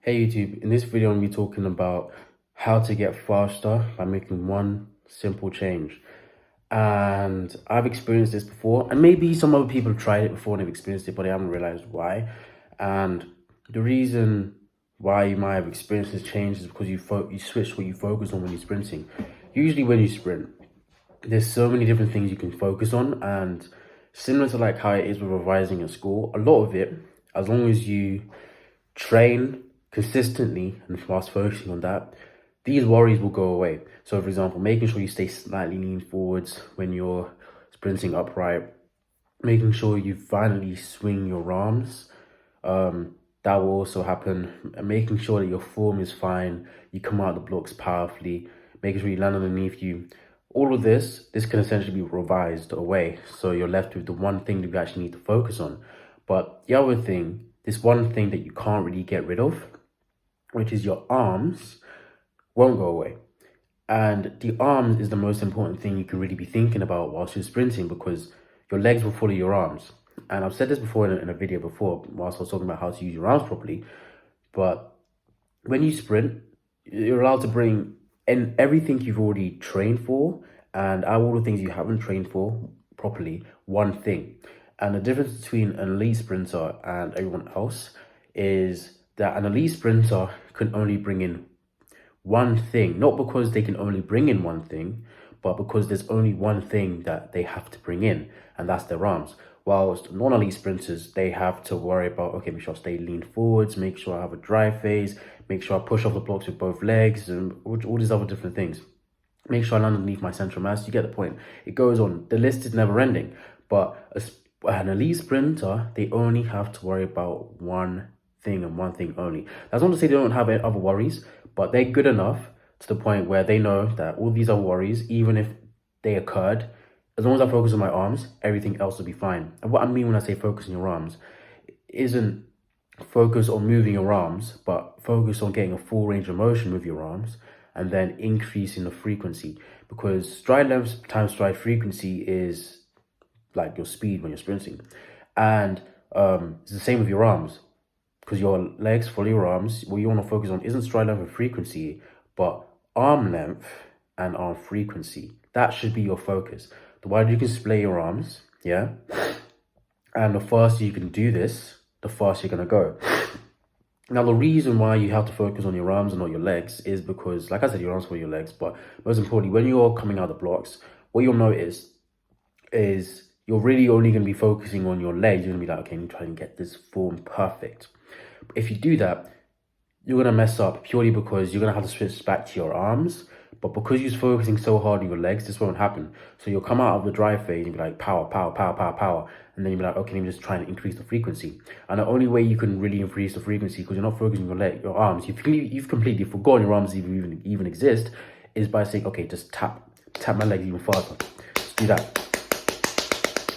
Hey YouTube, in this video I'm going to be talking about how to get faster by making one simple change. And I've experienced this before, and maybe some other people have tried it before and have experienced it, but they haven't realized why. And the reason why you might have experienced this change is because you switch what you focus on when you're sprinting. Usually when you sprint, there's so many different things you can focus on, and similar to like how it is with revising at school, a lot of it, as long as you train consistently and whilst focusing on that, these worries will go away. So for example, making sure you stay slightly lean forwards when you're sprinting upright, making sure you finally swing your arms, that will also happen. And making sure that your form is fine, you come out of the blocks powerfully, making sure you land underneath you. All of this can essentially be revised away. So you're left with the one thing that you actually need to focus on. But the other thing, this one thing that you can't really get rid of, which is your arms, won't go away. And the arms is the most important thing you can really be thinking about whilst you're sprinting, because your legs will follow your arms. And I've said this before in a video before, whilst I was talking about how to use your arms properly. But when you sprint, you're allowed to bring in everything you've already trained for and all the things you haven't trained for properly, one thing. And the difference between an elite sprinter and everyone else is that an elite sprinter can only bring in one thing, not because they can only bring in one thing, but because there's only one thing that they have to bring in, and that's their arms. Whilst non-elite sprinters, they have to worry about, okay, make sure I stay lean forwards, make sure I have a drive phase, make sure I push off the blocks with both legs, and all these other different things. Make sure I land underneath my central mass. You get the point. It goes on. The list is never ending. But an elite sprinter, they only have to worry about one thing and one thing only. That's not to say they don't have other worries, but they're good enough to the point where they know that all these other worries, even if they occurred, as long as I focus on my arms, everything else will be fine. And what I mean when I say focus on your arms isn't focus on moving your arms, but focus on getting a full range of motion with your arms and then increasing the frequency, because stride length times stride frequency is like your speed when you're sprinting. And it's the same with your arms, because your legs follow your arms. What you want to focus on isn't stride length and frequency, but arm length and arm frequency. That should be your focus. The wider you can splay your arms, yeah, and the faster you can do this, the faster you're going to go. Now, the reason why you have to focus on your arms and not your legs is because, like I said, your arms follow your legs, but most importantly, when you're coming out of the blocks, what you'll notice is you're really only going to be focusing on your legs. You're going to be like, okay, I'm trying to get this form perfect. But if you do that, you're going to mess up purely because you're going to have to switch back to your arms. But because you're focusing so hard on your legs, this won't happen. So you'll come out of the drive phase and be like, power, power, power, power, power. And then you'll be like, okay, let me just try and increase the frequency. And the only way you can really increase the frequency, because you're not focusing on your arms, you've completely forgotten your arms even exist, is by saying, okay, just tap my legs even faster. Just do that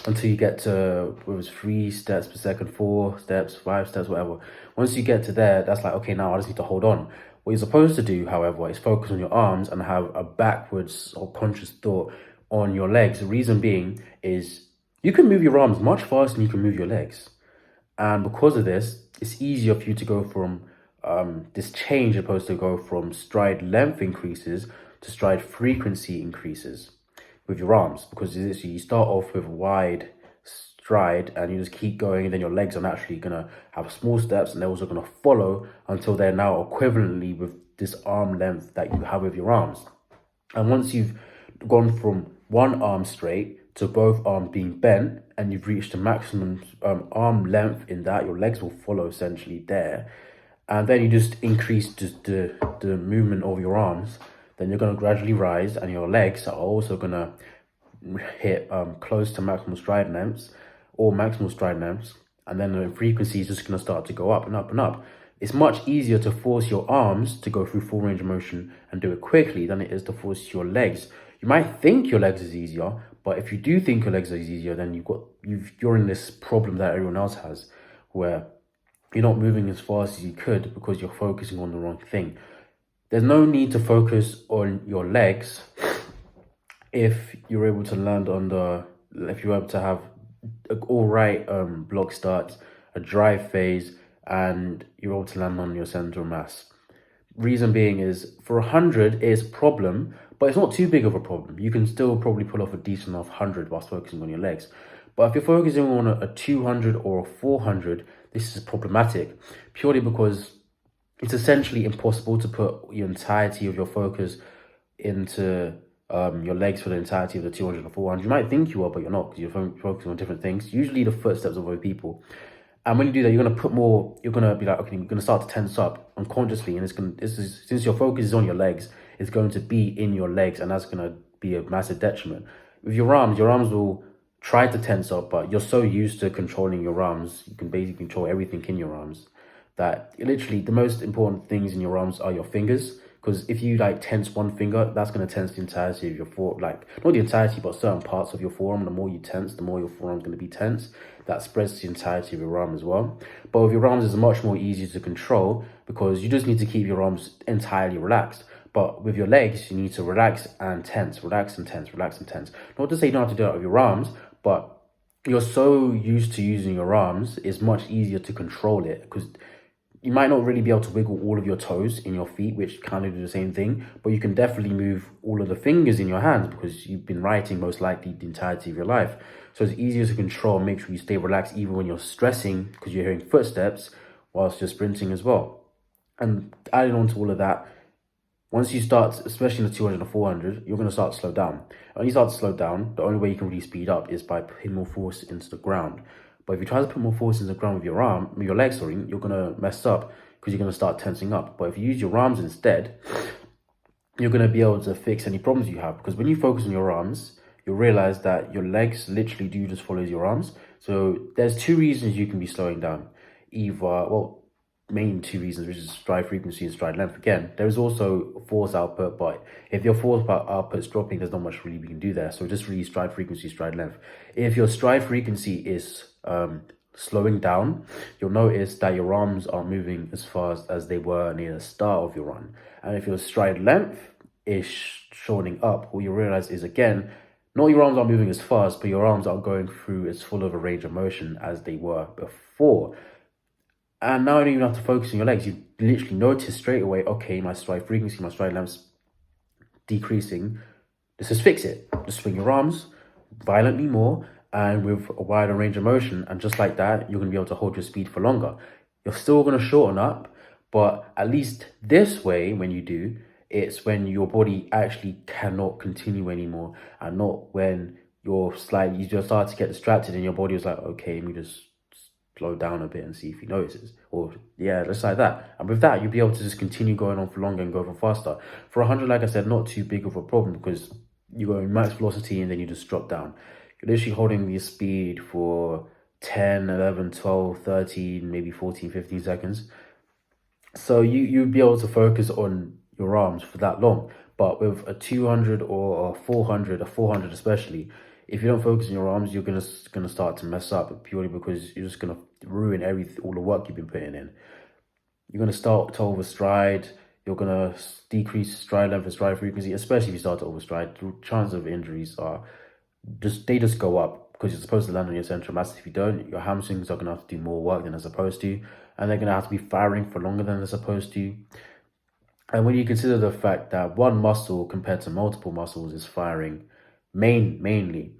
until you get to, it was 3 steps per second, 4 steps, 5 steps, whatever. Once you get to there, that's like, okay, now I just need to hold on. What you're supposed to do, however, is focus on your arms and have a backwards or conscious thought on your legs. The reason being is you can move your arms much faster than you can move your legs. And because of this, it's easier for you to go from this change opposed to go from stride length increases to stride frequency increases with your arms, because you start off with a wide stride and you just keep going, and then your legs are naturally gonna have small steps and they're also gonna follow until they're now equivalently with this arm length that you have with your arms. And once you've gone from one arm straight to both arms being bent and you've reached the maximum arm length in that, your legs will follow essentially there. And then you just increase the movement of your arms, then you're going to gradually rise and your legs are also going to hit close to maximal stride lengths or maximal stride lengths, and then the frequency is just going to start to go up and up and up. It's much easier to force your arms to go through full range of motion and do it quickly than it is to force your legs. You might think your legs is easier, but if you do think your legs is easier, then you're in this problem that everyone else has, where you're not moving as fast as you could because you're focusing on the wrong thing. There's no need to focus on your legs if you're able to land if you're able to have all right block starts, a drive phase, and you're able to land on your center of mass. Reason being is for 100 is a problem, but it's not too big of a problem. You can still probably pull off a decent enough 100 whilst focusing on your legs. But if you're focusing on a 200 or a 400, this is problematic purely because it's essentially impossible to put your entirety of your focus into your legs for the entirety of the 200 or 400. You might think you are, but you're not, because you're focusing on different things, usually the footsteps of other people. And when you do that, you're going to put more, you're going to be like, okay, you're going to start to tense up unconsciously. And since your focus is on your legs, it's going to be in your legs. And that's going to be a massive detriment. With your arms will try to tense up, but you're so used to controlling your arms, you can basically control everything in your arms, that literally the most important things in your arms are your fingers. Because if you like tense one finger, that's going to tense the entirety of your forearm, like not the entirety, but certain parts of your forearm. The more you tense, the more your forearm is going to be tense. That spreads the entirety of your arm as well. But with your arms, it's much more easier to control because you just need to keep your arms entirely relaxed. But with your legs, you need to relax and tense, relax and tense, relax and tense. Not to say you don't have to do that with your arms, but you're so used to using your arms, it's much easier to control it because you might not really be able to wiggle all of your toes in your feet, which kind of do the same thing, but you can definitely move all of the fingers in your hands because you've been writing most likely the entirety of your life. So it's easier to control and make sure you stay relaxed even when you're stressing because you're hearing footsteps whilst you're sprinting as well. And adding on to all of that, once you start, especially in the 200 and 400, you're going to start to slow down. And when you start to slow down, the only way you can really speed up is by putting more force into the ground. But if you try to put more force into the ground with your legs, you're going to mess up because you're going to start tensing up. But if you use your arms instead, you're going to be able to fix any problems you have. Because when you focus on your arms, you'll realize that your legs literally do just follow your arms. So there's two reasons you can be slowing down. Main two reasons, which is stride frequency and stride length. Again, there is also force output, but if your force output is dropping, there's not much really we can do there. So just really stride frequency, stride length. If your stride frequency is slowing down, you'll notice that your arms aren't moving as fast as they were near the start of your run. And if your stride length is shortening up, what you realize is, again, not your arms aren't moving as fast, but your arms aren't going through as full of a range of motion as they were before. And now you don't even have to focus on your legs. You literally notice straight away, okay, my stride frequency, my stride length's decreasing. Let's just fix it. Just swing your arms violently more and with a wider range of motion. And just like that, you're going to be able to hold your speed for longer. You're still going to shorten up, but at least this way, when you do, it's when your body actually cannot continue anymore and not when you just start to get distracted and your body is like, okay, let me just slow down a bit and see if he notices, or yeah, just like that. And with that, you'll be able to just continue going on for longer and go for faster. For 100, like I said, not too big of a problem because you go in max velocity and then you just drop down. You're literally holding your speed for 10, 11, 12, 13, maybe 14, 15 seconds. So you'd be able to focus on your arms for that long. But with a 200 or a 400 especially, if you don't focus on your arms, you're gonna start to mess up purely because you're just gonna ruin all the work you've been putting in. You're gonna start to overstride. You're gonna decrease stride length and stride frequency, especially if you start to overstride. The chances of injuries are just go up because you're supposed to land on your central mass. If you don't, your hamstrings are gonna have to do more work than they're supposed to, and they're gonna have to be firing for longer than they're supposed to. And when you consider the fact that one muscle compared to multiple muscles is firing mainly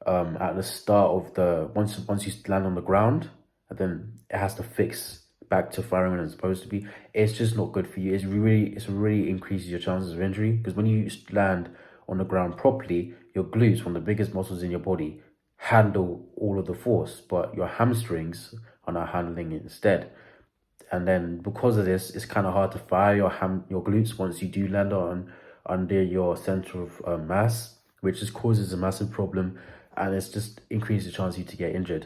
at the start of once you land on the ground, and then it has to fix back to firing when it's supposed to be. It's just not good for you. It really increases your chances of injury because when you land on the ground properly, your glutes, one of the biggest muscles in your body, handle all of the force, but your hamstrings are not handling it instead. And then because of this, it's kind of hard to fire your glutes once you do land under your center of mass, which just causes a massive problem, and it's just increases the chance of you to get injured.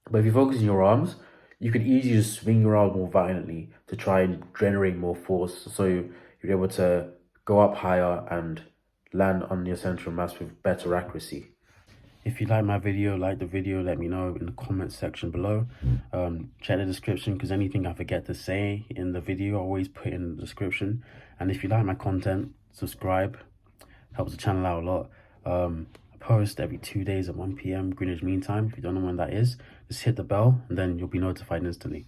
But if you focus on your arms, you can easily just swing your arm more violently to try and generate more force, so you're able to go up higher and land on your center of mass with better accuracy. If you like my video, like the video, let me know in the comments section below. Check the description because anything I forget to say in the video, I always put in the description. And if you like my content, subscribe. Helps the channel out a lot. I post every 2 days at 1 p.m. Greenwich Mean Time. If you don't know when that is, just hit the bell and then you'll be notified instantly.